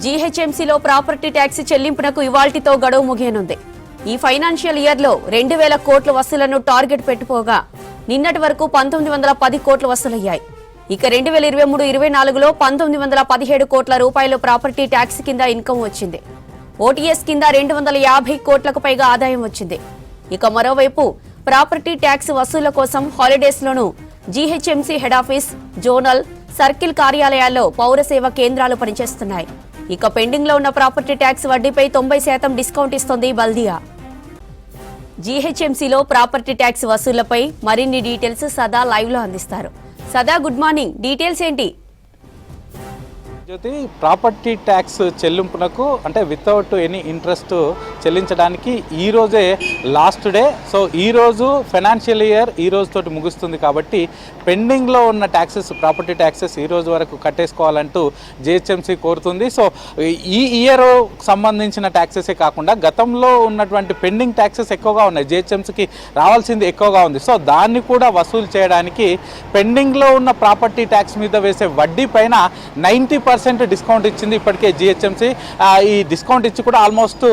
జీహెచ్ఎంసీలో property tax చెల్లింపునకు ఇవాల్టితో గడువు ముగియనుంది. ఈ ఫైనాన్షియల్ ఇయర్లో 2000 కోట్ల వసూలను టార్గెట్ పెట్టుకోగా నిన్నటి వరకు 1910 కోట్లు వసూలయ్యాయి. ఇక 2023-24లో 1917 కోట్ల రూపాయలు ప్రాపర్టీ ట్యాక్స్ కింద ఇన్కమ్ వచ్చింది. ఓటీఎస్ కింద 250 కోట్లకు పైగా ఆదాయం వచ్చింది. ఇక మరోవైపు ప్రాపర్టీ ట్యాక్స్ వసూళ్ల కోసం హాలిడేస్లోనూ GHMC head office, zonal, circle కార్యాలయాల్లో పౌర సేవ కేంద్రాలు పనిచేస్తున్నాయి. ఇక పెండింగ్ లో ఉన్న ప్రాపర్టీ ట్యాక్స్ వడ్డీపై 90% డిస్కౌంట్ ఇస్తోంది బల్దియా. జీహెచ్ఎంసీలో ప్రాపర్టీ ట్యాక్స్ వసూళ్లపై మరిన్ని డీటెయిల్స్ సదా లైవ్ లో అందిస్తారు. సదా, గుడ్ మార్నింగ్. డీటెయిల్స్ ఏంటి? జ్యోతి, ప్రాపర్టీ ట్యాక్స్ చెల్లింపునకు అంటే వితౌట్ ఎనీ ఇంట్రెస్ట్ చెల్లించడానికి ఈ రోజే లాస్ట్ డే. సో ఈరోజు ఫైనాన్షియల్ ఇయర్ ఈ రోజుతోటి ముగుస్తుంది కాబట్టి పెండింగ్లో ఉన్న ట్యాక్సెస్, ప్రాపర్టీ ట్యాక్సెస్ ఈ రోజు వరకు కట్టేసుకోవాలంటూ జిహెచ్ఎంసీ కోరుతుంది. సో ఈ ఇయర్ సంబంధించిన ట్యాక్సెసే కాకుండా గతంలో ఉన్నటువంటి పెండింగ్ ట్యాక్సెస్ ఎక్కువగా ఉన్నాయి, జిహెచ్ఎంసీకి రావాల్సింది ఎక్కువగా ఉంది. సో దాన్ని కూడా వసూలు చేయడానికి పెండింగ్లో ఉన్న ప్రాపర్టీ ట్యాక్స్ మీద వేసే వడ్డీ పైన 90% డిస్కౌంట్ ఇచ్చింది ఇప్పటికే జిహెచ్ఎంసీ. ఈ డిస్కౌంట్ ఇచ్చి కూడా ఆల్మోస్ట్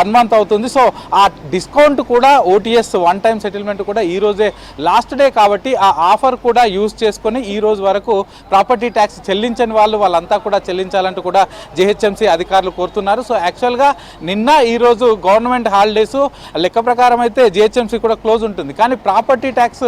1 మంత్ అవుతుంది. సో ఆ డిస్కౌంట్ కూడా ఓటీఎస్ వన్ టైం సెటిల్మెంట్ కూడా ఈ రోజే లాస్ట్ డే కాబట్టి ఆ ఆఫర్ కూడా యూజ్ చేసుకొని ఈ రోజు వరకు ప్రాపర్టీ ట్యాక్స్ చెల్లించని వాళ్ళంతా కూడా చెల్లించాలంటూ కూడా జిహెచ్ఎంసీ అధికారులు కోరుతున్నారు. సో యాక్చువల్గా నిన్న ఈ రోజు గవర్నమెంట్ హాలిడేస్ లెక్క ప్రకారం అయితే జిహెచ్ఎంసీ కూడా క్లోజ్ ఉంటుంది. కానీ ప్రాపర్టీ ట్యాక్స్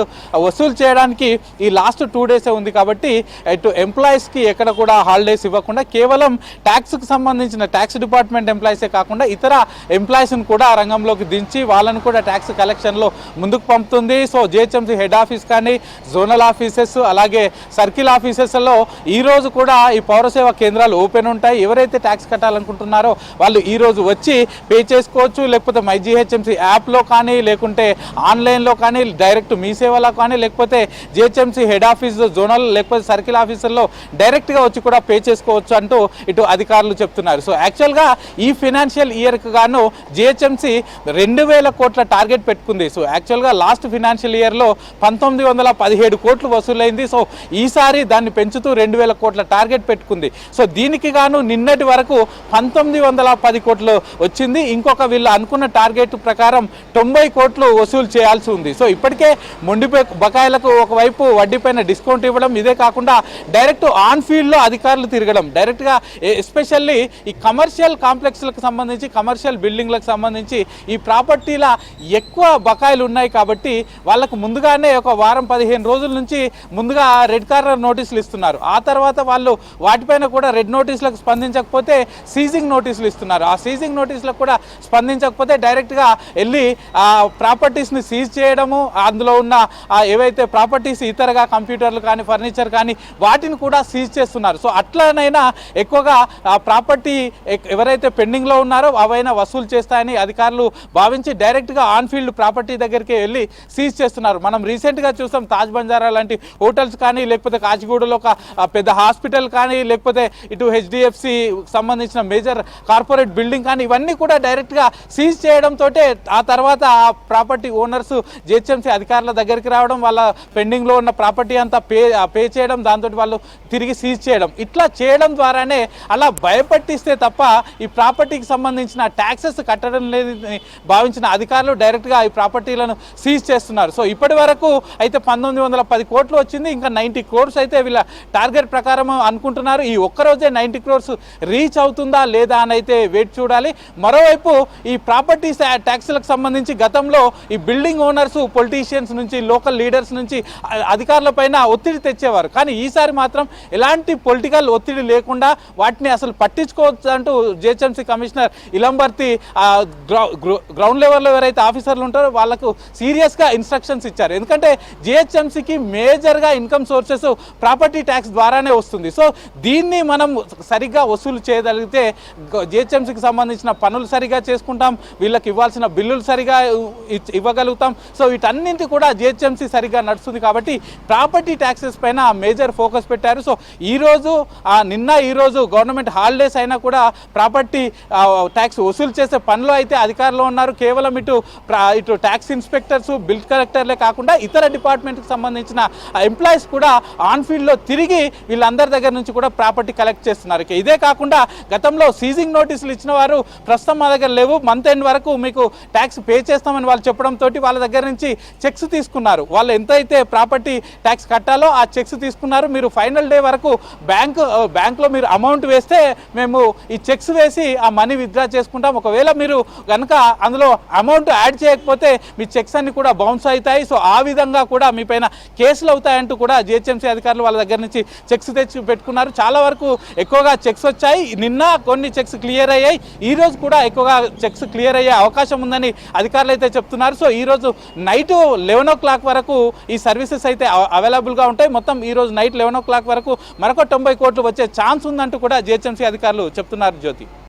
వసూలు చేయడానికి ఈ లాస్ట్ 2 డేసే ఉంది కాబట్టి ఇటు ఎంప్లాయీస్కి ఎక్కడ కూడా హాలిడేస్ ఇవ్వకుండా కేవలం ట్యాక్స్కి సంబంధించిన ట్యాక్స్ డిపార్ట్మెంట్ ఎంప్లాయీసే కాకుండా ఇతర ఎంప్లాయీస్ని కూడా రంగంలోకి దించి వాళ్ళను కూడా ట్యాక్స్ కలెక్షన్లో ముందుకు పంపుతుంది. సో జిహెచ్ఎంసీ హెడ్ ఆఫీస్ కానీ, జోనల్ ఆఫీసెస్, అలాగే సర్కిల్ ఆఫీసెస్లో ఈరోజు కూడా ఈ పౌరసేవ కేంద్రాలు ఓపెన్ ఉంటాయి. ఎవరైతే ట్యాక్స్ కట్టాలనుకుంటున్నారో వాళ్ళు ఈరోజు వచ్చి పే చేసుకోవచ్చు. లేకపోతే మై జిహెచ్ఎంసీ యాప్లో కానీ, లేకుంటే ఆన్లైన్లో కానీ, డైరెక్ట్ మీ సేవలో కానీ, లేకపోతే జిహెచ్ఎంసీ హెడ్ ఆఫీస్, జోనల్ లేకపోతే సర్కిల్ ఆఫీసుల్లో డైరెక్ట్గా వచ్చి కూడా పే చేసుకోవచ్చు అంటూ ఇటు అధికారులు చెప్తున్నారు. సో యాక్చువల్గా ఈ ఫైనాన్షియల్ ఇయర్కి గాను జిహెచ్ఎంసీ 2000 కోట్ల టార్గెట్ పెట్టుకుంది. సో యాక్చువల్గా లాస్ట్ ఫైనాన్షియల్ ఇయర్లో 1917 కోట్లు వసూలైంది. సో ఈసారి దాన్ని పెంచుతూ 2000 కోట్ల టార్గెట్ పెట్టుకుంది. సో దీనికి గాను నిన్నటి వరకు 1910 కోట్లు వచ్చింది. ఇంకొక వీళ్ళు అనుకున్న టార్గెట్ ప్రకారం 90 కోట్లు వసూలు చేయాల్సి ఉంది. సో ఇప్పటికే మొండి బకాయిలకు ఒకవైపు వడ్డీపైన డిస్కౌంట్ ఇవ్వడం, ఇదే కాకుండా డైరెక్ట్ ఆన్ ఫీల్డ్లో అధికారులు తిరగడం, డైరెక్ట్గా ఎస్పెషల్లీ ఈ కమర్షియల్ కాంప్లెక్స్లకు సంబంధించి, కమర్షియల్ బిల్డింగ్లకు సంబంధించి ఈ ప్రాపర్టీల ఎక్కువ బకాయిలు ఉన్నాయి కాబట్టి వాళ్ళకు ముందుగానే ఒక వారం 15 రోజుల నుంచి ముందుగా రెడ్ కార్నర్ నోటీసులు ఇస్తున్నారు. ఆ తర్వాత వాళ్ళు వాటిపైన కూడా రెడ్ నోటీసులకు స్పందించకపోతే సీజింగ్ నోటీసులు ఇస్తున్నారు. ఆ సీజింగ్ నోటీసులకు కూడా స్పందించకపోతే డైరెక్ట్గా వెళ్ళి ప్రాపర్టీస్ని సీజ్ చేయడము, అందులో ఉన్న ఏవైతే ప్రాపర్టీస్ ఇతరగా కంప్యూటర్లు కానీ, ఫర్నిచర్ కానీ వాటిని కూడా సీజ్ చేస్తున్నారు. సో అట్లనైనా ఎక్కువగా ప్రాపర్టీ ఎవరైతే పెండింగ్లో ఉన్నారో అవైనా వసూలు చేస్తాయని అధికారులు భావించి డైరెక్ట్గా ఆన్ ఫీల్డ్ ప్రాపర్టీ దగ్గరికి వెళ్ళి సీజ్ చేస్తున్నారు. మనం రీసెంట్గా చూస్తాం తాజ్ బంజారా లాంటి హోటల్స్ కానీ, లేకపోతే కాచిగూడలో ఒక పెద్ద హాస్పిటల్ కానీ, లేకపోతే ఇటు హెచ్డిఎఫ్సి సంబంధించిన మేజర్ కార్పొరేట్ బిల్డింగ్ కానీ ఇవన్నీ కూడా డైరెక్ట్గా సీజ్ చేయడంతో ఆ తర్వాత ఆ ప్రాపర్టీ ఓనర్స్ జిహెచ్ఎంసీ అధికారుల దగ్గరికి రావడం, వాళ్ళ పెండింగ్లో ఉన్న ప్రాపర్టీ అంతా పే చేయడం, దాంతో వాళ్ళు తిరిగి సీజ్ చేయడం, ఇట్లా చేయడం ద్వారానే అలా భయపట్టిస్తే తప్ప ఈ ప్రాపర్టీకి సంబంధించిన ట్యాక్సెస్ కట్టడం లేదని భావించిన అధికారులు డైరెక్ట్గా ఈ ప్రాపర్టీలను సీజ్ చేస్తున్నారు. సో ఇప్పటి వరకు అయితే 1910 కోట్లు వచ్చింది. ఇంకా 90 crores అయితే వీళ్ళ టార్గెట్ ప్రకారం అనుకుంటున్నారు. ఈ ఒక్కరోజే 90 crores రీచ్ అవుతుందా లేదా అని అయితే వెయిట్ చూడాలి. మరోవైపు ఈ ప్రాపర్టీస్ ట్యాక్స్లకు సంబంధించి గతంలో ఈ బిల్డింగ్ ఓనర్స్, పొలిటీషియన్స్ నుంచి, లోకల్ లీడర్స్ నుంచి అధికారుల పైన ఒత్తిడి తెచ్చేవారు. కానీ ఈసారి మాత్రం ఎలాంటి పొలిటికల్ ఒత్తిడి లేకుండా వాటిని అసలు పట్టించుకోవచ్చు అంటూ జిహెచ్ఎంసీ కమిషనర్ ఇలంబర్తి గ్రౌండ్ లెవెల్లో ఎవరైతే ఆఫీసర్లు ఉంటారో వాళ్ళకు సీరియస్గా ఇన్స్ట్రక్షన్స్ ఇచ్చారు. ఎందుకంటే జిహెచ్ఎంసీకి మేజర్గా ఇన్కమ్ సోర్సెస్ ప్రాపర్టీ ట్యాక్స్ ద్వారానే వస్తుంది. సో దీన్ని మనం సరిగ్గా వసూలు చేయగలిగితే జిహెచ్ఎంసీకి సంబంధించిన పనులు సరిగా చేసుకుంటాం, వీళ్ళకి ఇవ్వాల్సిన బిల్లులు సరిగా ఇవ్వగలుగుతాం. సో వీటన్నింటి కూడా జిహెచ్ఎంసీ సరిగ్గా నడుస్తుంది కాబట్టి ప్రాపర్టీ ట్యాక్సెస్ పైన మేజర్ ఫోకస్ పెట్టారు. సో ఈరోజు నిన్న ఈరోజు గవర్నమెంట్ హాలిడేస్ అయినా కూడా ప్రాపర్టీ ట్యాక్స్ వసూలు చేసే పనిలో అయితే అధికారులు ఉన్నారు. కేవలం ఇటు ట్యాక్స్ ఇన్స్పెక్టర్స్, బిల్ కలెక్టర్లే కాకుండా ఇతర డిపార్ట్మెంట్కి సంబంధించిన ఎంప్లాయీస్ కూడా ఆన్ ఫీల్డ్లో తిరిగి వీళ్ళందరి దగ్గర నుంచి కూడా ప్రాపర్టీ కలెక్ట్ చేస్తున్నారు. ఇదే కాకుండా గతంలో సీజింగ్ నోటీసులు ఇచ్చిన వారు ప్రస్తుతం మా దగ్గర లేవు, మంత్ ఎండ్ వరకు మీకు ట్యాక్స్ పే చేస్తామని వాళ్ళు చెప్పడంతో వాళ్ళ దగ్గర నుంచి చెక్స్ తీసుకున్నారు. వాళ్ళు ఎంతైతే ప్రాపర్టీ ట్యాక్స్ కట్టాలో ఆ చెక్స్ తీసుకున్నారు. మీరు ఫైనల్ డే వరకు బ్యాంక్లో మీరు అమౌంట్ వేస్తే మేము ఈ చెక్స్ వేసి ఆ మనీ విత్డ్రా చేసుకుంటాం. ఒకవేళ మీరు కనుక అందులో అమౌంట్ యాడ్ చేయకపోతే మీ చెక్స్ అన్ని కూడా బౌన్స్ అవుతాయి. సో ఆ విధంగా కూడా మీ పైన కేసులు అవుతాయంటూ కూడా జిహెచ్ఎంసీ అధికారులు వాళ్ళ దగ్గర నుంచి చెక్స్ తెచ్చి పెట్టుకున్నారు. చాలా వరకు ఎక్కువగా చెక్స్ వచ్చాయి. నిన్న కొన్ని చెక్స్ క్లియర్ అయ్యాయి. ఈ రోజు కూడా ఎక్కువగా చెక్స్ క్లియర్ అయ్యే అవకాశం ఉందని అధికారులు అయితే చెప్తున్నారు. సో ఈ రోజు నైట్ 11 o'clock వరకు ఈ సర్వీసెస్ అయితే అవైలబుల్గా ఉంటాయి. మొత్తం ఈ రోజు నైట్ 11 o'clock వరకు మరొక 90 కోట్లు వచ్చే ఛాన్స్ ఉందంటూ కూడా జిహెచ్ఎంసీ అధికారులు చెప్తున్నారు. జ్యోతి.